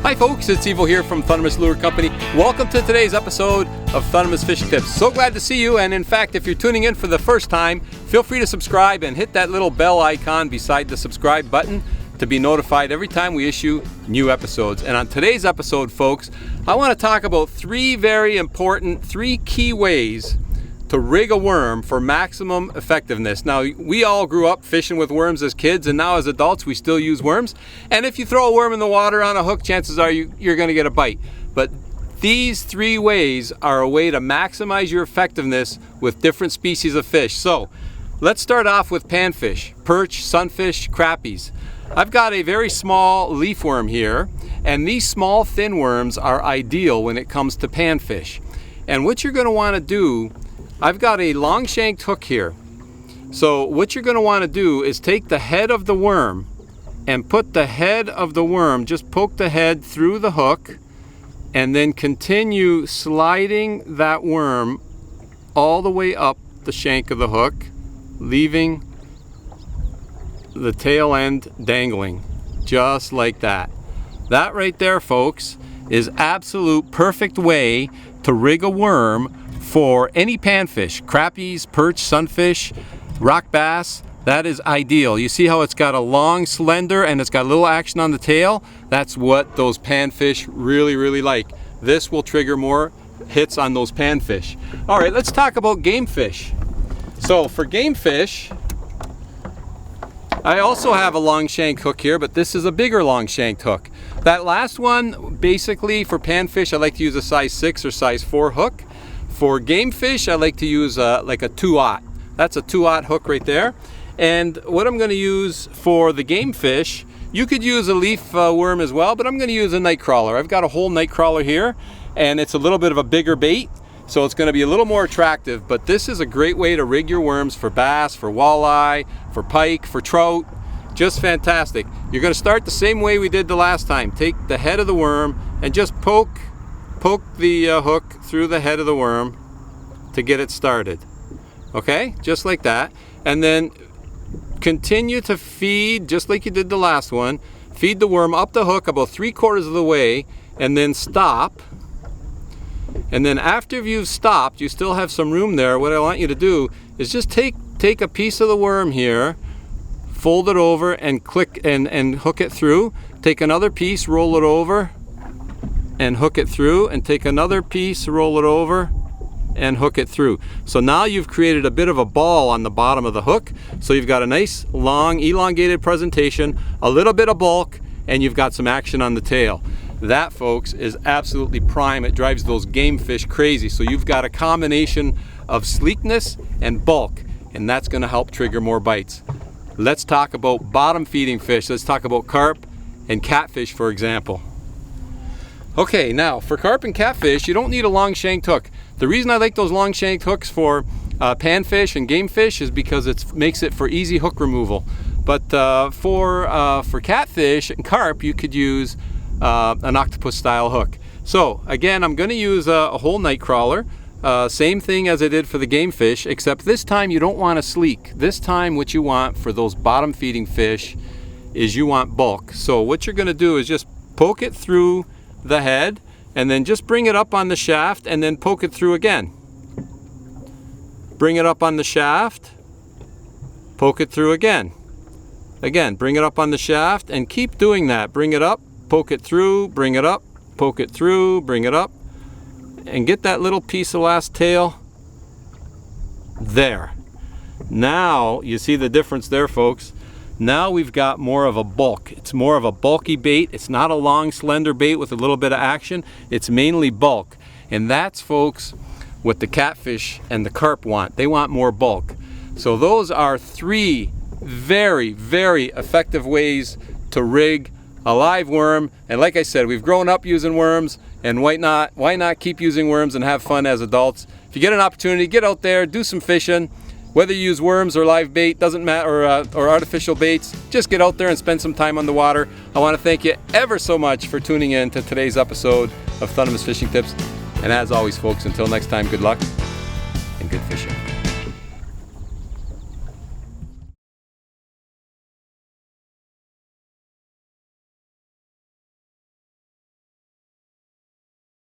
Hi folks, it's Evo here from Thundermist Lure Company. Welcome to today's episode of Thundermist Fishing Tips. So glad to see you, and in fact, if you're tuning in for the first time, feel free to subscribe and hit that little bell icon beside the subscribe button to be notified every time we issue new episodes. And on today's episode, folks, I want to talk about three key ways to rig a worm for maximum effectiveness. Now, we all grew up fishing with worms as kids, and now as adults we still use worms. And if you throw a worm in the water on a hook, chances are you're going to get a bite. But these three ways are a way to maximize your effectiveness with different species of fish. So let's start off with panfish, perch, sunfish, crappies. I've got a very small leaf worm here, and these small thin worms are ideal when it comes to panfish. And what you're going to want to do, I've got a long shanked hook here. So what you're going to want to do is take the head of the worm and put the head of the worm, just poke the head through the hook, and then continue sliding that worm all the way up the shank of the hook, leaving the tail end dangling, just like that. That right there, folks, is absolute perfect way to rig a worm for any panfish, crappies, perch, sunfish, rock bass. That is ideal. You see how it's got a long slender and it's got a little action on the tail? That's what those panfish really like. This will trigger more hits on those panfish. All right, let's talk about game fish. So for game fish, I also have a long shank hook here, but this is a bigger long shanked hook. That last one, basically for panfish, I like to use a size 6 or size 4 hook. For game fish, I like to use like a 2/0. That's a 2/0 hook right there. And what I'm going to use for the game fish, you could use a leaf worm as well, but I'm going to use a night crawler. I've got a whole night crawler here, and it's a little bit of a bigger bait, so it's going to be a little more attractive. But this is a great way to rig your worms for bass, for walleye, for pike, for trout. Just fantastic. You're going to start the same way we did the last time. Take the head of the worm and just poke the hook through the head of the worm to get it started. Okay, just like that. And then continue to feed, just like you did the last one. Feed the worm up the hook about 3/4 of the way, and then stop. And then after you've stopped, you still have some room there. What I want you to do is just take a piece of the worm here, fold it over and click and hook it through. Take another piece, roll it over and hook it through, and take another piece, roll it over and hook it through. So now you've created a bit of a ball on the bottom of the hook. So you've got a nice long elongated presentation, a little bit of bulk, and you've got some action on the tail. That, folks, is absolutely prime. It drives those game fish crazy. So you've got a combination of sleekness and bulk, and that's going to help trigger more bites. Let's talk about bottom feeding fish. Let's talk about carp and catfish, for example. Okay, now for carp and catfish, you don't need a long shanked hook. The reason I like those long shanked hooks for panfish and game fish is because it makes it for easy hook removal. But for catfish and carp, you could use an octopus style hook. So again, I'm going to use a whole night crawler. Same thing as I did for the game fish, except this time you don't want a sleek. This time what you want for those bottom feeding fish is you want bulk. So what you're going to do is just poke it through the head, and then just bring it up on the shaft, and then poke it through again. Bring it up on the shaft, poke it through again. Again, bring it up on the shaft, and keep doing that. Bring it up, poke it through, bring it up, poke it through, bring it up, and get that little piece of last tail there. Now you see the difference there, folks. Now we've got more of a bulk. It's more of a bulky bait. It's not a long, slender bait with a little bit of action. It's mainly bulk. And that's, folks, what the catfish and the carp want. They want more bulk. So those are three very effective ways to rig a live worm. And like I said, we've grown up using worms, and why not keep using worms and have fun as adults? If you get an opportunity, get out there, do some fishing. Whether you use worms or live bait, doesn't matter, or artificial baits, just get out there and spend some time on the water. I want to thank you ever so much for tuning in to today's episode of Thundermist Fishing Tips. And as always, folks, until next time, good luck and good fishing.